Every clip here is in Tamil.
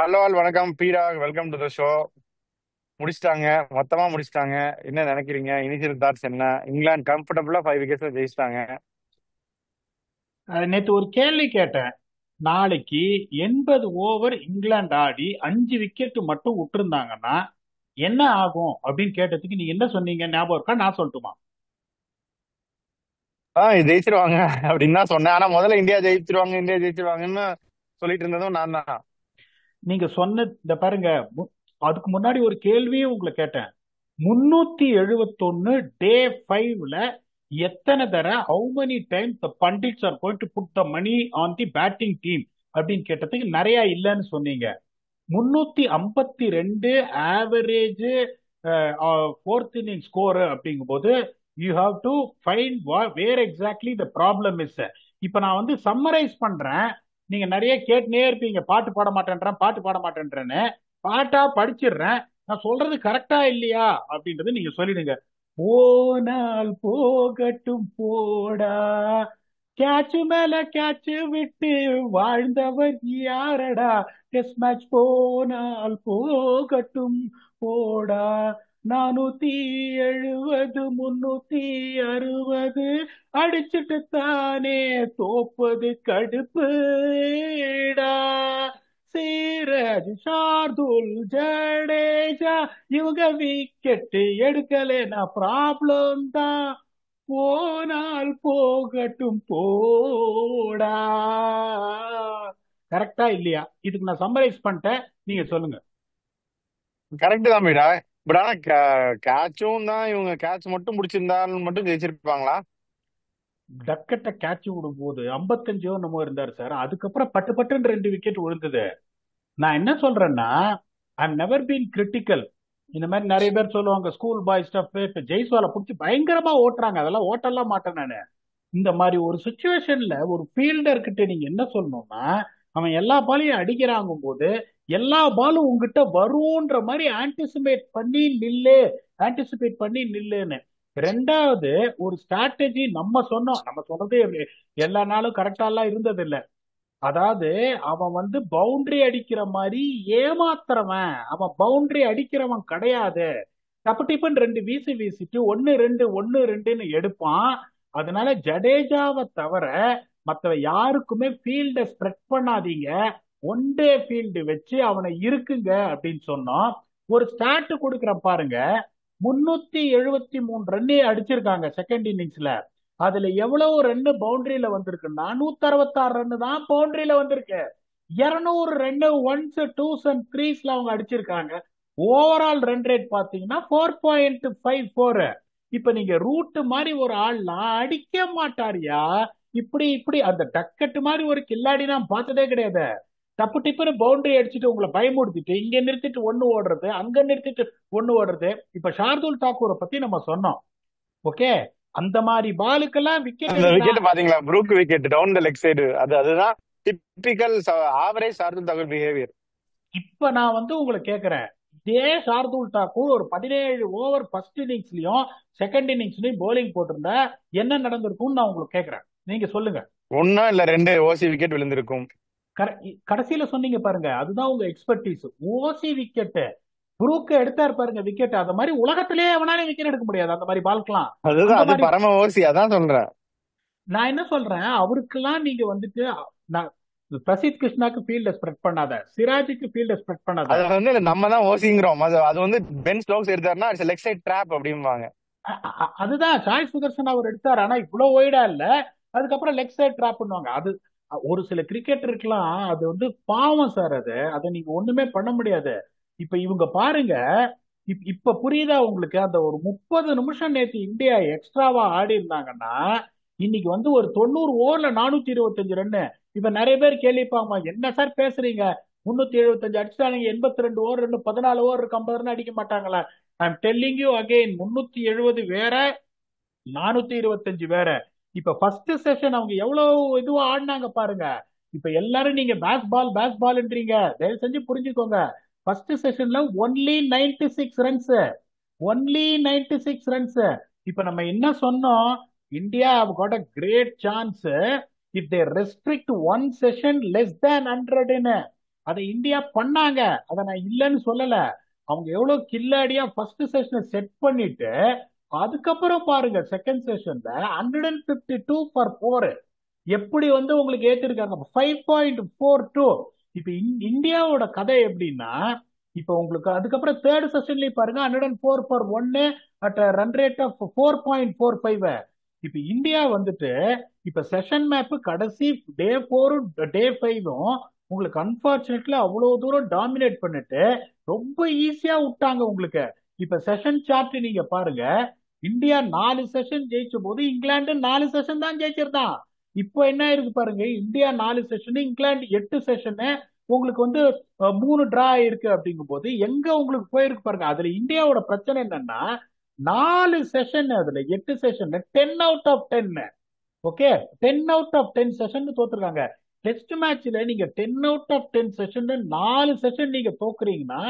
ஹலோ ஆல் வணக்கம் Pira, welcome to the show. முடிச்சிட்டாங்க, மொத்தமா முடிச்சிட்டாங்க. என்ன நினைக்கிறீங்க? இனிஷியல் தாட்ஸ் என்ன? இங்கிலாந்து கம்ஃபர்டபுளா 5 விக்கெட்ஸ்ல ஜெயிச்சிட்டாங்க. நேத்து ஒரு கேள்வி கேட்டேன். நாளைக்கு 80 ஓவர் இங்கிலாந்து ஆடி 5 விக்கெட் மட்டும் விட்டுருந்தாங்கன்னா என்ன ஆகும் அப்படின்னு கேட்டதுக்கு நீங்க என்ன சொன்னீங்க ஞாபகம் இருக்கா? நான் சொல்லட்டுமா? இது ஜெயிச்சிருவாங்க அப்படின்னு தான் சொன்னேன். ஆனா முதல்ல இந்தியா ஜெயிச்சிருவாங்க, இந்தியா ஜெயிச்சிருவாங்கன்னு சொல்லிட்டு இருந்ததும் நான் தான். நீங்க சொன்ன இந்த பாருங்க, அதுக்கு முன்னாடி ஒரு கேள்வியும் உங்களை கேட்டேன். 371 டே 5ல எத்தனை தடவை how many times the pundits are going to put the money on the batting team அப்படின்னு கேட்டதுக்கு நிறைய இல்லைன்னு சொன்னீங்க. 352 ஆவரேஜ் ஃபோர்த் இன்னிங் ஸ்கோர் அப்படிங்கும்போது you have to find where exactly the problem is. இப்ப நான் வந்து சம்மரைஸ் பண்றேன். நீங்க நிறைய கேட்டுனே இருப்பீங்க, பாட்டு பாட மாட்டேன்றேன் பாட்டு பாட மாட்டேன்றேன்னு. பாட்டா படிச்சிடுறேன். நான் சொல்றது கரெக்டா இல்லையா அப்படின்றது நீங்க சொல்லிடுங்க. போனால் போகட்டும் போடா, கேட்ச் மேல கேட்ச் விட்டு வாழ்ந்தவர் யாரடா, டெஸ்ட் மேட்ச் போனால் போகட்டும் போடா, 470 360 அடிச்சுட்டு தானே தோப்பது கடுப்புடா, சிராஜ் ஷார்துல் ஜடேஜா இவங்க விக்கெட் எடுக்கலைன்னா ப்ராப்ளம் தான், போனால் போகட்டும் போடா. கரெக்டா இல்லையா? இதுக்கு நான் சம்மரைஸ் பண்ணிட்டேன், நீங்க சொல்லுங்க. கரெக்ட் தான் பீடா. பட் ஆனா கேட்சும் தான், இவங்க கேட்ச் மட்டும் பிடிச்சிருந்தாலும் மட்டும் ஜெயிச்சிருப்பாங்களா? டக்கெட்ட கேட்ச் விடும் போது 55 நம்ம இருந்தாரு சார். அதுக்கப்புறம் பட்டு பட்டுன்னு 2 விக்கெட் விழுந்தது. நான் என்ன சொல்றேன்னா, ஐ நெவர் பீன் கிரிட்டிக்கல். இந்த மாதிரி நிறைய பேர் சொல்லுவாங்க ஸ்கூல் பாய் ஸ்டப். இப்ப ஜெய்ஸ்வாலை பிடிச்சி பயங்கரமா ஓட்டுறாங்க, அதெல்லாம் ஓட்டலாம் மாட்டேன் நானு. இந்த மாதிரி ஒரு சுச்சுவேஷன்ல ஒரு ஃபீல்டர் கிட்ட நீங்க என்ன சொல்லணும்னா, அவன் எல்லா பாலையும் அடிக்கிறாங்கும் போது எல்லா பாலும் உங்ககிட்ட வரும்ன்ற மாதிரி ஆன்டிசிபேட் பண்ணி நில்லுன்னு. ரெண்டாவது, ஒரு ஸ்ட்ராட்டஜி நம்ம சொன்னோம். நம்ம சொன்னது எல்லா நாளும் கரெக்டா எல்லாம் இருந்தது இல்ல. அதாவது அவன் வந்து பவுண்டரி அடிக்கிற மாதிரி ஏமாத்துறவன், அவன் பவுண்டரி அடிக்கிறவன் கிடையாது. டப்பு டிப்புன்னு 2 வீசிட்டு 1 2 1 2ன்னு எடுப்பான். அதனால ஜடேஜாவை தவிர மற்ற யாருக்குமே ஃபீல்ட ஸ்ப்ரெட் பண்ணாதீங்க, ஒன் டே ஃபீல்டு வச்சு அவனை இருக்குங்க அப்படின்னு சொன்னோம். ஒரு ஸ்டார்ட் கொடுக்குறேன் பாருங்க. 373 ரன் அடிச்சிருக்காங்க செகண்ட் இன்னிங்ஸ்ல. அதுல எவ்வளவு ரன் பவுண்டரியில வந்திருக்குன்னா 166 ரன் தான் பவுண்டரியில வந்திருக்கு. 200 ரன் ஒன்ஸ் டூஸ் அண்ட் த்ரீஸ்ல அவங்க அடிச்சிருக்காங்க. ஓவரால் ரன் ரேட் பாத்தீங்கன்னா 4.54. இப்ப நீங்க ரூட் மாதிரி ஒரு ஆள்லாம் அடிக்க மாட்டாரியா? இப்படி இப்படி அந்த டக்கெட் மாதிரி ஒரு கில்லாடி நான் பார்த்ததே கிடையாது. டப்பு டிப்புன்னு பவுண்டரி அடிச்சுட்டு உங்களை பயமுடுத்திட்டு இங்க நிறுத்திட்டு ஒண்ணு ஓடுறது, அங்க நிறுத்திட்டு ஒண்ணு ஓடுறது. இப்ப ஷார்துல் தாக்கூரை பத்தி நம்ம சொன்னோம். ஓகே, அந்த மாதிரி பாலுக்கெல்லாம் விக்கெட் அந்த எடுத்தா. விக்கெட் பாத்தீங்களா? Brook wicket down the leg side. அதுதான் typical average Shardul Thakur behaviour. இப்ப நான் வந்து உங்களை கேட்கிறேன், இதே ஷார்துல் தாக்கூர் ஒரு 17 ஓவர் ஃபர்ஸ்ட் இன்னிங்ஸ்லயும் செகண்ட் இன்னிங்ஸ்லயும் போலிங் போட்டிருந்தா என்ன நடந்திருக்கும்னு நான் உங்களுக்கு கேட்கிறேன், நீங்க சொல்லுங்க. ஒன்னா இல்ல ரெண்டு ஓசி விக்கெட் விழுந்திருக்கும். கடைசியில சொன்னீங்க பாருங்க, அதுதான் உங்க எக்ஸ்பர்டீஸ். ஓசி விக்கெட் புரூக்க எடுத்தாரு பாருங்க விக்கெட். அந்த மாதிரி உலகத்திலேயே எவனாலும் விக்கெட் எடுக்க முடியாது அந்த மாதிரி பால்கெல்லாம். அதுதான், அந்த அது மாதிரி பரம ஓசி, அதான் சொல்றேன். நான் என்ன சொல்றேன், அவருக்கெல்லாம் நீங்க வந்துட்டு நான் பிரசித் கிருஷ்ணாக்கு ஃபீல்ட ஸ்ப்ரெட் பண்ணாத, சிராஜுக்கு ஃபீல்ட ஸ்ப்ரெட் பண்ணாத. அது நம்ம தான் ஓசிங்கிறோம். அது அது பென் ஸ்டோக்ஸ் எடுத்தாருன்னா இட்ஸ் லெக் சைட் ட்ராப் அப்படிம்பாங்க. அதுதான் சாய் சுதர்சன் அவர் எடுத்தார். ஆனா இவ்வளவு ஒய்டா இல்ல. அதுக்கப்புறம் லெக் சைட் டிராப் பண்ணுவாங்க. அது ஒரு சில கிரிக்கெட்டருக்குலாம் அது வந்து பாவம் சார். அது அதை நீங்க ஒண்ணுமே பண்ண முடியாது. இப்ப இவங்க பாருங்க, இப்ப புரியுதா உங்களுக்கு? அந்த ஒரு 30 நிமிஷம் நேத்து இந்தியா எக்ஸ்ட்ராவா ஆடி இருந்தாங்கன்னா இன்னைக்கு வந்து ஒரு 90 ஓவர்ல 425 ரன். இப்ப நிறைய பேர் கேள்விப்பாங்க, என்ன சார் பேசுறீங்க, 375 அடிச்சாங்க, 82 ஓவர் இன்னும் 14 ஓவர் இருக்கு, 50 ரன் அடிக்க மாட்டாங்களா? I am telling you again, 370 வேற, 425 வேற. இப்ப ஃபர்ஸ்ட் செஷன் அவங்க எவ்வளவு இதுவா ஆடினாங்க பாருங்க. இப்ப எல்லாரும் நீங்க பேஸ் பால்ன்றீங்க, தயவு செஞ்சு புரிஞ்சுக்கோங்க. ஃபர்ஸ்ட் செஷன்ல ஒன்லி 96 ரன்ஸ், ஒன்லி 96 ரன்ஸ். இப்ப நம்ம என்ன சொன்னோம்? India have got a great chance if they restrict one session less than 100. அதை இந்தியா பண்ணாங்க. அதை நான் இல்லைன்னு சொல்லல. அவங்க எவ்வளவு கில்லாடியா ஃபர்ஸ்ட் செஷனை செட் பண்ணிட்டு அதுக்கப்புறம் பாருங்க செகண்ட் செஷன்ல 152 for 4 எப்படி வந்து உங்களுக்கு ஏத்திருக்காங்க 5.42. இப்ப இந்தியாவோட கதை எப்படின்னா, இப்ப உங்களுக்கு அதுக்கப்புறம் தேர்ட் செஷன்லயும் பாருங்க 104 for 1 at run rate of 4.45. இப்ப இந்தியா வந்துட்டு இப்ப செஷன் மேப் கடைசி டே 4 டே 5 உங்களுக்கு அன்பார்ச்சுனேட்லி அவ்வளவு தூரம் டாமினேட் பண்ணிட்டு ரொம்ப ஈஸியா விட்டாங்க உங்களுக்கு. இப்ப செஷன் சார்ட் நீங்க பாருங்க, இந்தியா 4 செஷன் ஜெயிச்ச போது இங்கிலாந்து 4 செஷன் தான் ஜெயிச்சிருந்தான். இப்போ என்ன இருக்கு பாருங்க, இந்தியா 4 செஷன், இங்கிலாந்து 8 செஷன், உங்களுக்கு வந்து 3 டிரா இருக்கு. அப்படிங்கும் போது எங்க உங்களுக்கு போயிருக்கு பாருங்க. அதுல இந்தியாவோட பிரச்சனை என்னன்னா 4 செஷன், அதுல 8 session 10 out of 10. Okay, 10 out of 10 session தோத்துருக்காங்க. டெஸ்ட் மேட்ச்ல நீங்க 10 out of 10 செஷன் 4 செஷன் நீங்க தோக்குறீங்கன்னா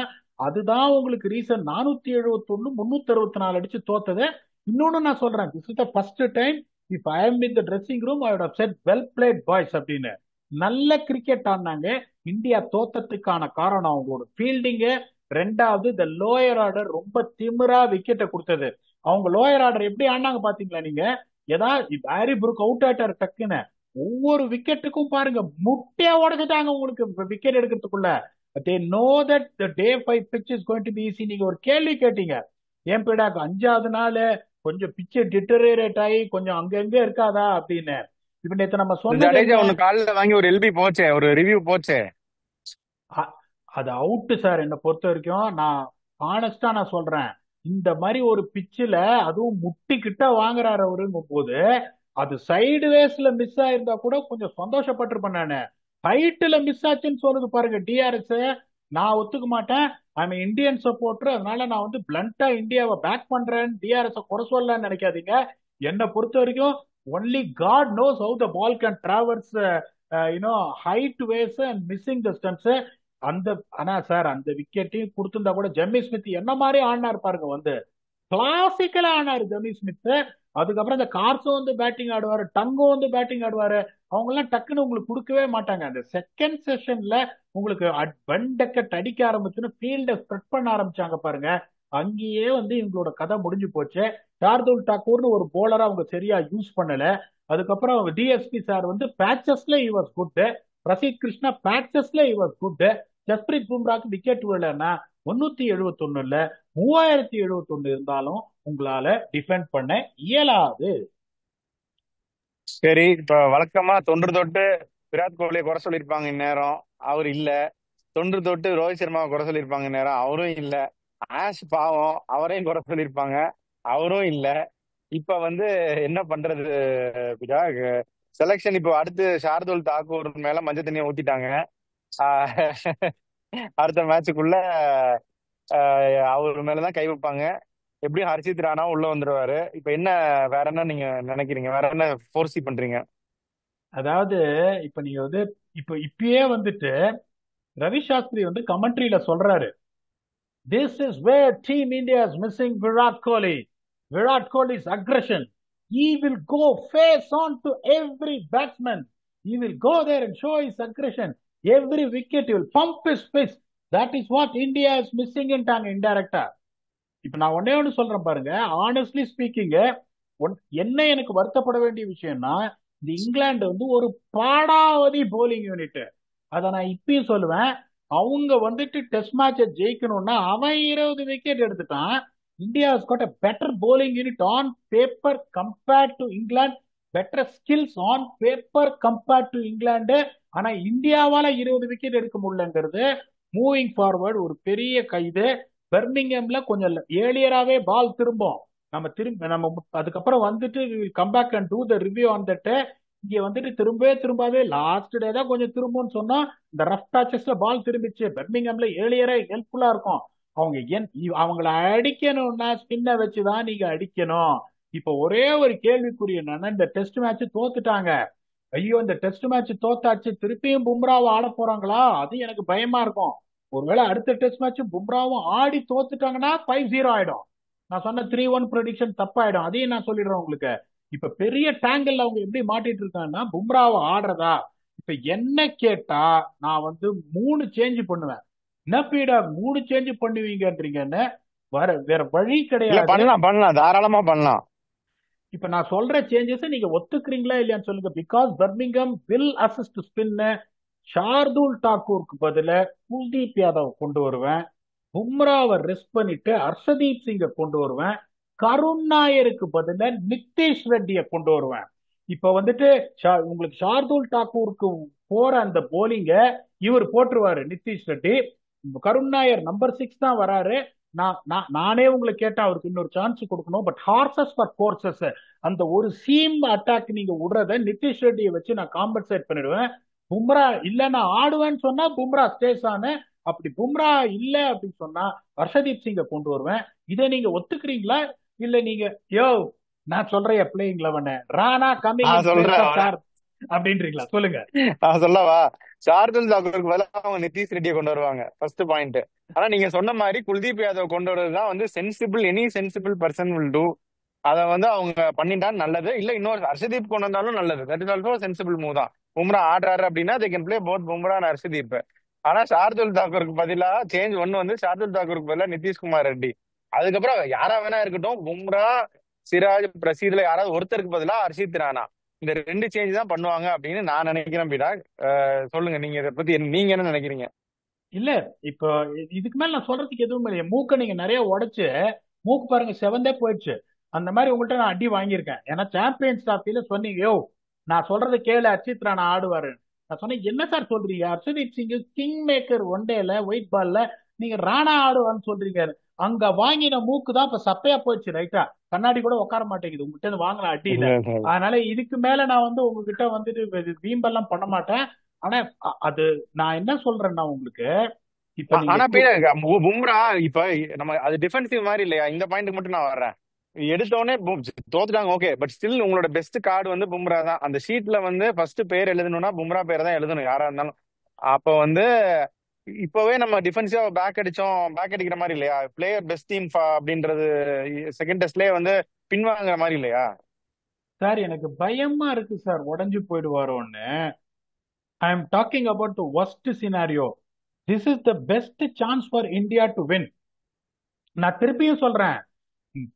அதுதான் உங்களுக்கு ரீசன். 471 364 அடிச்சு தோத்தது. இன்னொன்னு நான் சொல்றேன், this is the first time if I am in the dressing room I would have said well played boys அப்படின்னு. நல்ல கிரிக்கெட் ஆடினாங்க. இந்தியா தோத்ததுக்கான காரணம் அவங்களோட ஃபீல்டிங்கு. ரெண்டாவது இந்த லோயர் ஆர்டர் ரொம்ப திமிரா விக்கெட்டை கொடுத்தது. அவங்க லோயர் ஆர்டர் எப்படி ஆடினாங்க பாத்தீங்களா நீங்க? ஏதாவது ஹாரி புரூக் அவுட் ஆயிட்டாரு டக்குன்னு, ஒவ்வொரு விக்கெட்டுக்கும் பாருங்க முட்டையா உடைச்சிட்டாங்க உங்களுக்கு wicket எடுக்கிறதுக்குள்ள. they know that the day 5 pitch is going to be easy. நீங்க ஒரு கேள்வி கேட்டீங்க, ஏன் பிடாக்கு 5வது நாள் கொஞ்சம் பிச்சு டிட்டரேட் ஆகி கொஞ்சம் அங்கங்க இருக்காதா அப்படின்னு. இப்ப நேத்து நம்ம சொன்னது ஜடேஜா என்ன? ஒண்ணு காலில் வாங்கி ஒரு எல்பி போச்சே, ஒரு ரிவ்யூ போச்சே. அது அவுட்டு சார். என்னை பொறுத்த வரைக்கும் நான் ஆனஸ்டா நான் சொல்றேன், இந்த மாதிரி ஒரு பிச்சில் அதுவும் முட்டி கிட்ட வாங்குறாரு அவருங்கும் போது அது சைடு வேஸ்ல மிஸ் ஆயிருந்தா கூட கொஞ்சம் சந்தோஷப்பட்டிருப்பேன் நானு. ஹைட்ல மிஸ் ஆச்சுன்னு சொல்லுது பாருங்க டிஆர்எஸ். நான் ஒத்துக்க மாட்டேன். ஐ இந்தியன் சப்போர்ட்டர், அதனால நான் வந்து பிளண்டா இந்தியாவை பேக் பண்றேன், டிஆர்எஸ் குறை சொல்லலாம்னு நினைக்காதீங்க. என்னை பொறுத்த வரைக்கும் only God knows how the ball can travels height ways and missing the stumps. அந்த ஆனா சார் அந்த விக்கெட்டையும் கொடுத்திருந்தா கூட ஜெம்மி ஸ்மித் என்ன மாதிரி ஆடினார் பாருங்க, வந்து கிளாசிக்கலா ஆனாரு ஜெம்மி ஸ்மித். அதுக்கப்புறம் இந்த கார்ஸோ வந்து பேட்டிங் ஆடுவாரு, டங்கோ வந்து பேட்டிங் ஆடுவாரு. அவங்க எல்லாம் டக்குன்னு உங்களுக்கு கொடுக்கவே மாட்டாங்க. அந்த செகண்ட் செஷன்ல உங்களுக்கு வெண்டக்கட் அடிக்க ஆரம்பிச்சுன்னு ஃபீல்ட ஸ்ப்ரெட் பண்ண ஆரம்பிச்சாங்க பாருங்க, அங்கேயே வந்து இவங்களோட கதை முடிஞ்சு போச்சு. ஷார்துல் டாக்கூர்னு ஒரு போலரை அவங்க சரியா யூஸ் பண்ணல. அதுக்கப்புறம் டிஎஸ்பி சார் வந்து பேச்சஸ்ல he was good, Prasidh Krishna பேச்சஸ்ல he was குட். ஜஸ்பிரீத் பும்ராக்கு விக்கெட் விழலன்னா 371 3071 இருந்தாலும் உங்களால டிஃபெண்ட் பண்ண இயலாது. சரி, இப்ப வழக்கமா தொன்று தொட்டு விராட் கோலியை குறை சொல்லியிருப்பாங்க இந்நேரம், அவர் இல்ல. தொன்று தொட்டு ரோஹித் சர்மாவை குறை சொல்லியிருப்பாங்க இந்நேரம், அவரும் இல்ல. ஆஷ் பாவம், அவரையும் குறை சொல்லியிருப்பாங்க, அவரும் இல்ல. இப்ப வந்து என்ன பண்றது பிதா? செலெக்ஷன் இப்போ அடுத்து ஷார்துல் தாக்கூர் மேல மஞ்சள் தண்ணியை ஊத்திட்டாங்க. ஆஹ் அடுத்த மேட்சுக்குள்ள அவர் மேலதான் கை வைப்பாங்க. எப்படியும் ஹர்ஷித் ராணா உள்ள வந்துருவாரு. இப்ப என்ன, வேற என்ன நீங்க நினைக்கிறீங்க? வேற என்ன ஃபோர்சி பண்றீங்க? அதாவது இப்ப நீங்க வந்து இப்பயே வந்துட்டு ரவி சாஸ்திரி வந்து கமெண்ட்ரியில சொல்றாரு, this is where team India is missing Virat Kohli. Virat Kohli's aggression. He will go face on to every batsman. He will go there and show his aggression. Every wicket he will pump his fist. That is what India is missing ன்ட்டாங்க இன்டைரக்டா. இப்ப நான் ஒன்னே ஒன்று சொல்றேன் பாருங்க, ஆனஸ்ட்லி ஸ்பீக்கிங் என்ன எனக்கு வருத்தப்பட வேண்டிய விஷயம்னா, இந்த இங்கிலாந்து வந்து ஒரு பாடாவதி போலிங் யூனிட். அதை நான் இப்பயும் சொல்லுவேன். அவங்க வந்துட்டு டெஸ்ட் மேட்சை ஜெயிக்கணும்னா அவன் 20 விக்கெட் எடுத்துட்டான். India has got a better bowling unit on paper compared to England, better skills on paper compared to England. ஆனா இந்தியாவால 20 விக்கெட் எடுக்க முடியலங்கிறது மூவிங் ஃபார்வர்ட் ஒரு பெரிய கைது. பெர்மிங்ஹாம்ல கொஞ்சம் ஏர்லியராகவே பால் திரும்பும். நம்ம அதுக்கப்புறம் வந்துட்டு come back and do the review on that. இங்க வந்துட்டு திரும்பவே லாஸ்ட் டே தான் கொஞ்சம் திரும்பும்னு சொன்னா, இந்த ரஃப் பேச்சஸ்ல பால் திரும்பிச்சு. பெர்மிங்ஹாம்ல ஏர்லியரா ஹெல்ப்ஃபுல்லா இருக்கும். அவங்கள அடிக்கணும்னா ஸ்பின்னை வச்சுதான் நீங்க அடிக்கணும். இப்ப ஒரே ஒரு கேள்விக்குரிய என்னன்னா, இந்த டெஸ்ட் மேட்ச் தோத்துட்டாங்க. ஐயோ இந்த டெஸ்ட் மேட்ச் தோத்தாச்சு, திருப்பியும் பும்ராவை ஆட போறாங்களா, அது எனக்கு பயமா இருக்கும். ஒருவேளை அடுத்த டெஸ்ட் மேட்ச் பும்ராவும் ஆடி தோத்துட்டாங்கன்னா 5-0 ஆயிடும். நான் சொன்ன 3-1 ப்ரெடிக்ஷன் தப்பாயிடும். அதையும் நான் சொல்லிடுறேன் உங்களுக்கு. இப்ப பெரிய டேங்கிள் அவங்க எப்படி மாட்டிட்டு இருக்காங்கன்னா, பும்ராவை ஆடுறதா இப்ப என்ன கேட்டா நான் வந்து 3 சேஞ்ச் பண்ணுவேன். என்ன பீடா 3 சேஞ்ச் பண்ணுவீங்கன்றீங்கன்னு, வேற வழி இல்ல, கிடையாது. பண்ணலாம் பண்ணலாம், தாராளமா பண்ணலாம். இப்ப நான் சொல்ற சேஞ்சஸ் நீங்க ஒத்துக்கிறீங்களா இல்லையான்னு சொல்லுங்க. Because Birmingham will assist spin. Shardul தாக்கூருக்கு பதில குல்தீப் யாதவ் கொண்டு வருவேன். பும்ராவை ரெஸ்ட் பண்ணிட்டு ஹர்ஷதீப் சிங்கை கொண்டு வருவேன். கருண் நாயருக்கு பதில நிதிஷ் ரெட்டியை கொண்டு வருவேன். இப்ப வந்துட்டு உங்களுக்கு ஷார்துல் தாக்கூருக்கு போற அந்த போலிங்க இவர் போட்டுருவாரு நிதிஷ் ரெட்டி. கருண் நாயர் நம்பர் 6 தான் வராரு. நானே உங்களை கேட்டா அவருக்கு இன்னொரு சான்ஸ் கொடுக்கணும். பட் ஹார்சஸ் ஃபார் கோர்சஸ், அந்த ஒரு சீம் அட்டாக் நீங்க விடுறத நிதிஷ் ரெட்டியை வச்சு நான் காம்பன்சேட் பண்ணிடுவேன். பும்ரா இல்ல நான் ஆடுவேன்னு சொன்னா பும்ரா ஸ்டேஸ் ஆன, அப்படி பும்ரா இல்ல அப்படின்னு சொன்னா ஹர்ஷதீப் சிங்கை கொண்டு வருவேன். இதை நீங்க ஒத்துக்கிறீங்களா இல்ல நீங்க யோ நான் சொல்றேன் பிளேயிங் 11 ராணா கமிங் நான் இன் பிளேஸ் சொல்றேன் ஆஃப் சார் அப்படின்றீங்களா? சொல்லுங்க. நான் சொல்லவா? ஷார்துல் தாக்கூருக்கு பதிலா அவங்க நிதிஷ் ரெட்டியை கொண்டு வருவாங்க, ஃபர்ஸ்ட் பாயிண்ட். ஆனா நீங்க சொன்ன மாதிரி குல்தீப் யாதவ் கொண்டு வரதுதான் வந்து sensible, any sensible person will do. அதை வந்து அவங்க பண்ணிட்டா நல்லது. இல்ல இன்னொரு ஹர்ஷதீப் கொண்டு வந்தாலும் நல்லது. That is also sensible move தான். பும்ரா ஆடுறாரு அப்படின்னா they can play both Bumrah and Harshdeep. ஆனா ஷார்துல் தாக்கூருக்கு பதிலா சேஞ்ச் ஒன்னு வந்து ஷார்துல் தாக்கூருக்கு பதிலா நிதிஷ்குமார் ரெட்டி. அதுக்கப்புறம் யாரா வேணா இருக்கட்டும், பும்ரா, சிராஜ், பிரசீத்ல யாராவது ஒருத்தருக்கு பதிலா ஹர்ஷித் ராணா. இந்த 2 சேஞ்ச் தான் பண்ணுவாங்க அப்படின்னு நான் நினைக்கிறேன். பீடா, சொல்லுங்க நீங்க இதை பத்தி நீங்க என்ன நினைக்கிறீங்க? இல்ல இப்போ இதுக்கு மேல நான் சொல்றதுக்கு எதுவும் இல்லையா. மூக்க நீங்க நிறைய உடைச்சு மூக்கு பாருங்க செவந்தே போயிடுச்சு. அந்த மாதிரி உங்கள்கிட்ட நான் அடி வாங்கியிருக்கேன். ஏன்னா சாம்பியன்ஸ் டிராஃபில சொன்னீங்க யோ நான் சொல்றது கேளு அர்ஷித் ராணா ஆடுவாரு. நான் சொன்னேன் என்ன சார் சொல்றீங்க, Harshdeep Singh king maker one டேல ஒயிட் பால்ல நீங்க ராணா ஆடுவான்னு சொல்றீங்க. அங்க வாங்கின மூக்கு தான் இப்ப சப்பையா போயிடுச்சு. ரைட்டா கண்ணாடி கூட உட்கார மாட்டேங்குது உங்ககிட்ட இருந்து வாங்கின அடியில. அதனால இதுக்கு மேல நான் வந்து உங்ககிட்ட வந்துட்டு வீம்பெல்லாம் பண்ண மாட்டேன். ஆனா அது நான் என்ன சொல்றேன்னா உங்களுக்கு இப்ப நீங்க ஆனா பும்ரா இப்ப நம்ம அது டிஃபென்சிவ் மாதிரி இல்லையா? இந்த பாயிண்ட்க்கு மட்டும் நான் வர்றேன். எடுத்தோடனே தோத்துட்டாங்க, ஓகே. பட் ஸ்டில் உங்களோட பெஸ்ட் கார்டு வந்து பும்ரா தான். அந்த ஷீட்ல வந்து ஃபர்ஸ்ட் பேர் எழுதணும்னா பும்ரா பேர் தான் எழுதணும், யாரா இருந்தாலும். அப்ப வந்து இப்பவே நம்ம டிஃபென்சிவா பேக் அடிக்கிற மாதிரி இல்லையா? பிளேயர் பெஸ்ட் டீம் அப்படின்றது செகண்ட் டெஸ்ட்லயே வந்து பின்வாங்குற மாதிரி இல்லையா? சார் எனக்கு பயமா இருக்கு சார் உடைஞ்சு போயிடுவாரோன்னு. I am talking about the worst scenario. This is the best chance for India to win. நான் திருப்பியும் சொல்றேன்,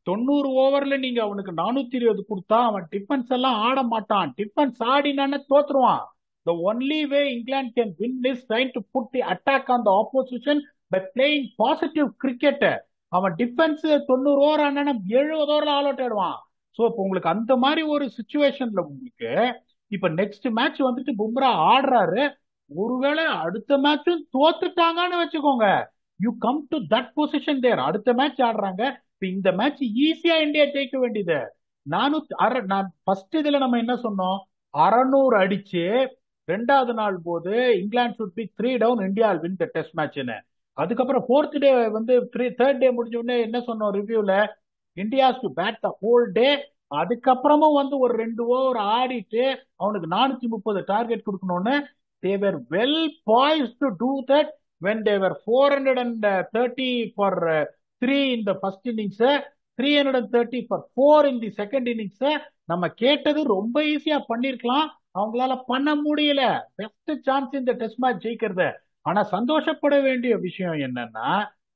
90 ஓவர்ல நீங்க அவனுக்கு 420 கொடுத்தா அவன் டிஃபென்ஸ் எல்லாம் ஆட மாட்டான். Defence ஆடினான்னு தோத்துருவான். The only way England can win is trying to put the attack on the opposition by playing positive cricket. அவன் டிஃபென்ஸ் 90 ஓவர் ஆனா 70 ஓவர்ல ஆல் அவுட் ஆயிடுவான். ஸோ இப்போ உங்களுக்கு அந்த மாதிரி ஒரு சுச்சுவேஷன்ல உங்களுக்கு இப்ப நெக்ஸ்ட் மேட்ச் வந்துட்டு பும்ரா ஆடுறாரு. ஒருவேளை அடுத்த மேட்சும் தோத்துட்டாங்கன்னு வச்சுக்கோங்க, you come to that position there. அடுத்த மேட்ச் ஆடுறாங்க, இப்ப இந்த மேட்ச் ஈஸியா இந்தியா ஜெயிக்க வேண்டியது. நான் ஃபர்ஸ்ட் இதுல நம்ம என்ன சொன்னோம், 600 அடிச்சு 2வது நாள் போது England should be 3 down, India win the test மேட்ச்னு. அதுக்கப்புறம் 4th டே வந்து 3rd டே முடிஞ்ச உடனே என்ன சொன்னோம் ரிவ்யூல, India to bat the whole day. அதுக்கப்புறமும் வந்து ஒரு 2 ஓவர் ஆடிட்டு அவனுக்கு 430 டார்கெட் கொடுக்கணும்னு. they were well poised to do that when they were 430 for 3 in the first innings, 330 for 4 in the second innings. நம்ம கேட்டது ரொம்ப ஈஸியா பண்ணிருக்கலாம், அவங்களால பண்ண முடியல. பெஸ்ட் சான்ஸ் இந்த டெஸ்ட் மேட்ச் ஜெயிக்கிறது. ஆனா சந்தோஷப்பட வேண்டிய விஷயம் என்னன்னா,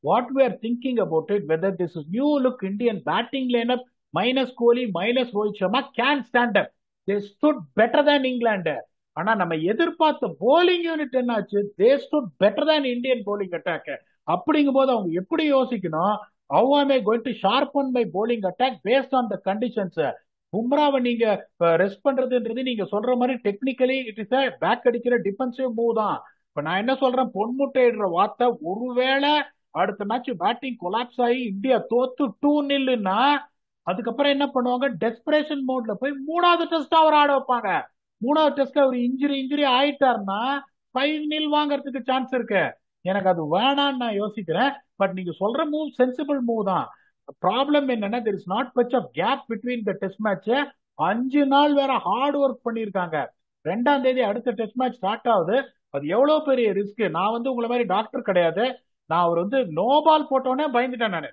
what we are thinking about it, whether this is new look Indian batting lineup minus Kohli minus Rohit Sharma can stand up. They stood better than England. ஆனா நம்ம எதிர்பார்த்த போலிங் யூனிட் என்னாச்சு, they stood better than Indian polling attack. அப்படிங்கும் போது அவங்க எப்படி யோசிக்கணும், how am I going to sharpen my bowling attack based on the conditions. பும்ராவை நீங்க ரெஸ்ட் பண்றதுன்றது நீங்க சொல்ற மாதிரி டெக்னிக்கலி இட் இஸ் பேக் அடிக்கிற டிஃபென்சிவ் மூவ் தான். இப்ப நான் என்ன சொல்றேன், பொன்முட்டையிடுற வார்த்தை, ஒருவேளை அடுத்த மேட்ச் பேட்டிங் கொலாப்ஸ் ஆகி இந்தியா தோத்து 2-0ன்னா அதுக்கப்புறம் என்ன பண்ணுவாங்க, டெஸ்பரேஷன் மோட்ல போய் 3வது டெஸ்ட் அவர் ஆட வைப்பாங்க. 3வது டெஸ்ட்ல ஒரு இன்ஜுரி ஆயிட்டாருன்னா 5-0 வாங்கறதுக்கு சான்ஸ் இருக்கு. எனக்கு அது வேணான்னு நான் யோசிக்கிறேன். பட் நீங்க சொல்ற மூவ் சென்சிபிள் மூவ் தான். ப்ராப்ளம் என்னன்னா, there is not much of gap between the test match. 5 நாள் வேற ஹார்ட் ஒர்க் பண்ணிருக்காங்க. 2ஆம் தேதி அடுத்த டெஸ்ட் மேட்ச் ஸ்டார்ட் ஆகுது. அது எவ்வளவு பெரிய ரிஸ்க். நான் வந்து உங்களை மாதிரி டாக்டர் கிடையாது. நான் அவர் வந்து நோ பால் போட்டோன்னே பயந்துட்டேன் நானு.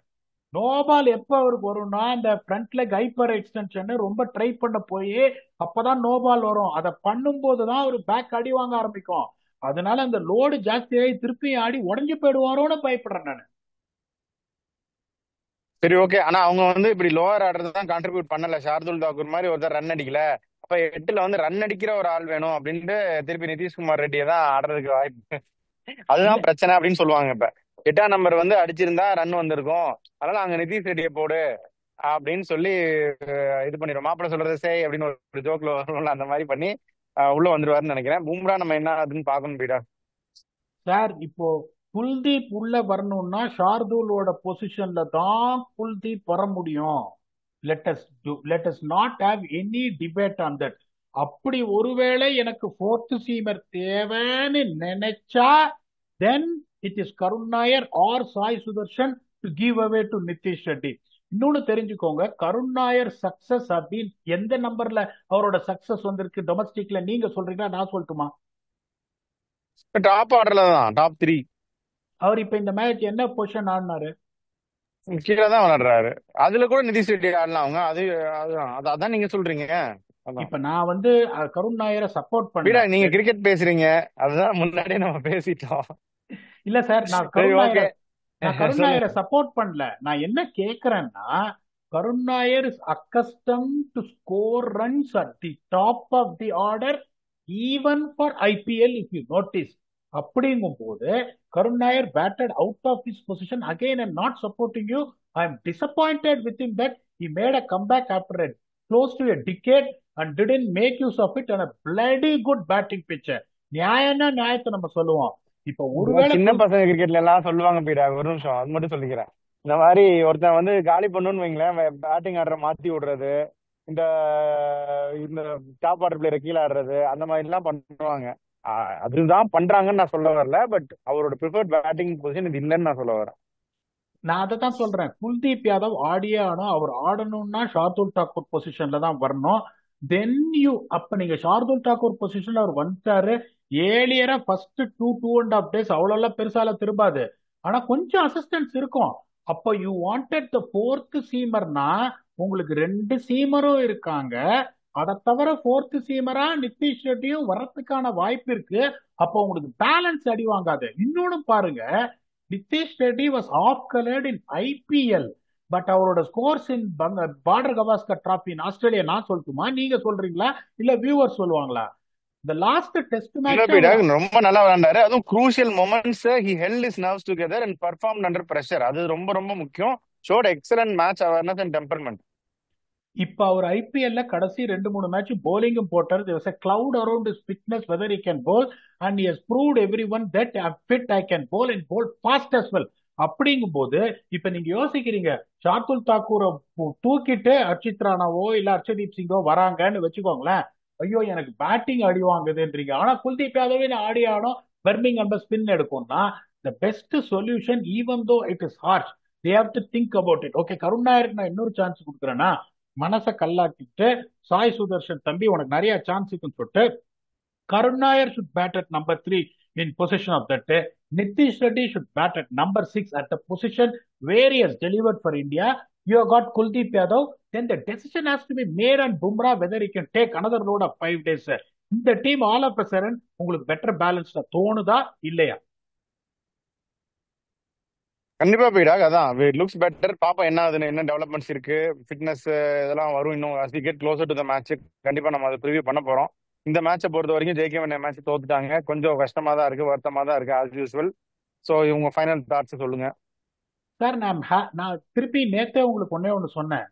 நோபால் எப்ப அவருக்கு வரும்னா இந்த ஃப்ரண்ட் லெக் ஹைப்பர் எக்ஸ்டென்ஷன் ரொம்ப ட்ரை பண்ண போய் அப்பதான் நோபால் வரும். அதை பண்ணும்போது தான் அவர் பேக் அடி வாங்க ஆரம்பிக்கும். அதனால அந்த லோடு ஜாஸ்தியாகி திருப்பி ஆடி உடஞ்சு போயிடுவாரோன்னு பயப்படுறேன் நான். சரி ஓகே. ஆனா அவங்க வந்து இப்படி லோவர் ஆர்டர் தான் கான்ட்ரிபியூட் பண்ணல. ஷார்துல் தாக்கூர் மாதிரி ஒருத்தர் ரன் அடிக்கல. அப்ப 8ல வந்து ரன் அடிக்கிற ஒரு ஆள் வேணும் அப்படின்ட்டு திருப்பி நிதிஷ்குமார் ரெட்டியை தான் ஆடுறதுக்கு வாய்ப்பு. இல்ல அதுதான் பிரச்சனை அப்படின்னு சொல்லுவாங்க. இப்ப 8ஆம் நம்பர் வந்து அடிச்சிருந்தா ரன் வந்திருக்கும். அதனால அங்க நிதிஷ் ரெட்டியை போடு அப்படின்னு சொல்லி இது பண்ணிடுவோம். மாப்பிள்ள சொல்றது சே அப்படின்னு ஒரு ஜோக்ல வரும்ல, அந்த மாதிரி பண்ணி உள்ள வந்துருவாருன்னு நினைக்கிறேன். பும்ரா நம்ம என்ன அதுன்னு பாக்கணும் பீடா. சார், இப்போ குல்தீப் உள்ள வரணும்னா ஷார்தூலோட பொசிஷன்ல தான் குல்தீப் வர முடியும். Let us not have any debate on that. அப்படி ஒருவேளை எனக்கு ஃபோர்த் சீமர் தேவைன்னு நினைச்சா then it is Karun Nair or Sai Sudharsan to give away to Nitish Reddy. இன்னொன்னு தெரிஞ்சுக்கோங்க, கருண் நாயர் சக்சஸ் அப்படின்னு எந்த நம்பர்ல அவரோட சக்சஸ் வந்திருக்கு டொமஸ்டிக்ல, நீங்க சொல்றீங்களா நான் சொல்லட்டுமா? டாப் ஆர்டர்ல தான், டாப் 3 அவர் இப்ப இந்த மேட்ச் என்ன பொசிஷன் ஆடினாரு? கீழே தான் விளையாடுறாரு. அதுல கூட நிதிஷ் ரெட்டி ஆடலாம் அவங்க. அதுதான் அதான் நீங்க சொல்றீங்க. அதான் இப்ப நான் வந்து கருண் நாயரை சப்போர்ட் பீடா, பண்ணல. நீங்க கிரிக்கெட் பேசுறீங்க. அதுதான் முன்னாடியே நம்ம பேசிட்டோம். இல்ல சார், நான் சரி கருண் நாயரை ஓகே. நான் கருண் நாயரை சொல்லுங்க. சப்போர்ட் பண்ணல. நான் என்ன கேக்குறேன்னா, Karun Nair is accustomed to score runs at the top of the order even for IPL if you notice. அப்படிங்கும் போது Karun Nair batted out of his position again and not supporting you. I am disappointed with him that he made a comeback after a close to a decade and didn't make use of it on a bloody good batting pitch. நியாயம்னா நியாயத்தை நம்ம சொல்லுவோம். இப்ப இதெல்லாம் ஒருவேளை சின்ன பசங்க கிரிக்கெட்ல எல்லாம் சொல்லுவாங்க பீடா. ஒரு நிமிஷம் அது மட்டும் சொல்லிக்கிறேன். இந்த மாதிரி ஒருத்தன் வந்து காலி பண்ணுன்னு வைங்களேன், பேட்டிங் ஆடுற மாத்தி விடுறது, இந்த இந்த டாப் ஆர்டர் பிளேயரை கீழே ஆடுறது, அந்த மாதிரி எல்லாம் பண்ணுவாங்க. அதுதான் பண்றாங்கன்னு நான் சொல்ல வரல. பட் அவரோட ப்ரிஃபர்ட் பேட்டிங் பொசிஷன் இது இல்லைன்னு நான் சொல்ல வரேன். நான் அதை தான் சொல்றேன். குல்தீப் யாதவ் ஆடியே ஆனும். அவர் ஆடணும்னா ஷார்துல் தாக்கூர் பொசிஷன்ல தான் வரணும். தென் யூ அப்ப நீங்க ஷார்துல் தாக்கூர் பொசிஷன்ல அவர் வந்துட்டாரு. ஏழியரா ஃபர்ஸ்ட் 2.5 days அவ்வளவு பெருசால திரும்பாது. ஆனா கொஞ்சம் அசிஸ்டன்ஸ் இருக்கும். அப்ப யூ வாண்டட் த ஃபோர்த் சீமர்னா உங்களுக்கு ரெண்டு சீமரும் இருக்காங்க. அதை தவிர ஃபோர்த் சீமரா நிதிஷ் ரெட்டியும் வர்றதுக்கான வாய்ப்பு இருக்கு. அப்போ உங்களுக்கு பேலன்ஸ் அடி வாங்காது. இன்னொன்னு பாருங்க, Nitish Reddy was off coloured in IPL. But அவரோட scores in Border Gavaskar trophy in Australia நான் சொல்லட்டுமா, நீங்க சொல்றீங்களா, இல்ல வியூவர் சொல்லுவாங்களா? இந்த லாஸ்ட் டெஸ்ட் இல்ல மேட்ச் பீடா, ரொம்ப நல்லா விளையாண்டாரு. அதுவும் crucial moments he held his nerves together and performed under pressure. அது ரொம்ப ரொம்ப முக்கியம். Showed excellent match awareness and temperament. இப்ப அவர் ஐபிஎல்ல கடைசி 2-3 மேட்ச் போலிங்கும் போட்டார். there was a cloud around his fitness whether he can bowl and he has proved everyone that I'm fit, I can bowl and bowl fast as well. அப்படிங்கும் போது இப்ப நீங்க யோசிக்கிறீங்க, ஷார்துல் தாக்கூரை தூக்கிட்டு அர்ஷித் ராணாவோ இல்ல அர்ஷதீப் சிங்கோ வராங்கன்னு வச்சுக்கோங்களேன், ஐயோ எனக்கு பேட்டிங் அடி வாங்குதுன்றீங்க. ஆனா குல்தீப் யாதவே ஆடி ஆடும் பர்மிங்ஹாம்ல spin எடுக்கும்னா the best solution even though it is harsh they have to think about it. Okay, Karun நாயருக்கு நான் இன்னொரு சான்ஸ் கொடுக்குறேன்னா, மனசை கல்லாக்கிட்டு சாய் சுதர்ஷன் தம்பி உனக்கு நிறைய சான்ஸ் இருக்குன்னு சொல்லிட்டு கருண் Nair should bat at number 3 in possession of that. Nitish Reddy should bat at number 6 at the position where he has delivered for India. You have got Kuldeep Yadav. Then the decision has to be made on Bumrah whether he can take another load of 5 days. இந்த team all of a sudden உங்களுக்கு பெட்டர் பேலன்ஸ்டா தோணுதா இல்லையா? கண்டிப்பா பீடா, அதான் இட் லுக்ஸ் பெட்டர். பாப்பா என்ன ஆகுதுன்னு, என்ன டெவலப்மெண்ட்ஸ் இருக்கு, ஃபிட்னஸ் இதெல்லாம் வரும் இன்னும் as we get closer to the match. கண்டிப்பா நம்ம அதை ப்ரிவியூ பண்ண போறோம். இந்த மேட்சை பொறுத்த வரைக்கும் ஜெயிக்க வேண்டிய மேட்ச் தோத்துட்டாங்க. கொஞ்சம் கஷ்டமா தான் இருக்கு, வருத்தமா தான் இருக்கு as usual. ஸோ இவங்க ஃபைனல் தாட்ஸ் சொல்லுங்க. சார், நான் திருப்பி நேத்தே உங்களுக்கு ஒன்னே ஒன்று சொன்னேன்.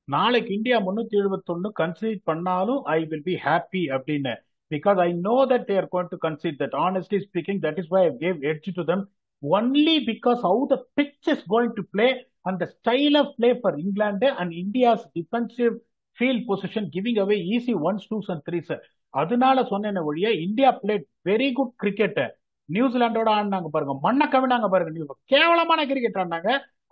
நாளைக்கு இந்தியா 371 கன்சீட் பண்ணாலும் ஐ வில் பி ஹாப்பி அப்படின்னு. Because I know that they are going to concede that. Honestly speaking, that is why I gave edge to them only because how the pitch is going to play and the style of play for England and India's defensive field position giving away easy ones, twos and threes. அதனால சொன்னேன் ஒழிய India played very good cricket. நியூசிலாண்டோட ஆடினாங்க பாருங்க, மண்ணை கவினாங்க பாருங்க, கேவலமான கிரிக்கெட் ஆடினாங்க.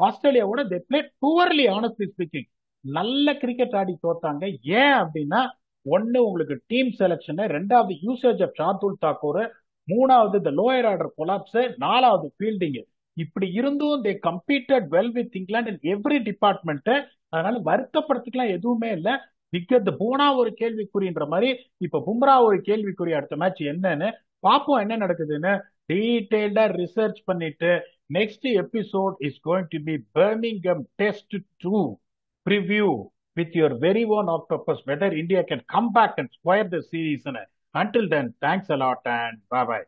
ஆஸ்திரேலியாவோட they played poorly honestly speaking. நல்ல கிரிக்கெட் ஆடி தோத்தாங்க. ஏன் அப்படின்னா, ஒன்னு உங்களுக்கு டீம் செலக்ஷன், ரெண்டாவது யூசேஜ் ஆஃப் ஷார்துல் தாக்கூர், மூணாவது இந்த லோயர் ஆர்டர் கொலாப்ஸ், நாலாவது ஃபீல்டிங். இப்படி இருந்தும் they competed well with England in every department. அதனால வருத்தப்படுறதுக்குலாம் எதுவுமே இல்லை. விக்கெட் போனா ஒரு கேள்விக்குறின்ற மாதிரி இப்ப பும்ரா ஒரு கேள்விக்குறி. அடுத்த மேட்ச் என்னன்னு பாப்போம், என்ன நடக்குதுன்னு டீடைல்டா ரிசர்ச் பண்ணிட்டு next episode is going to be Birmingham test 2 preview with your very own octopus whether India can come back and square the series. Until then, thanks a lot and bye bye.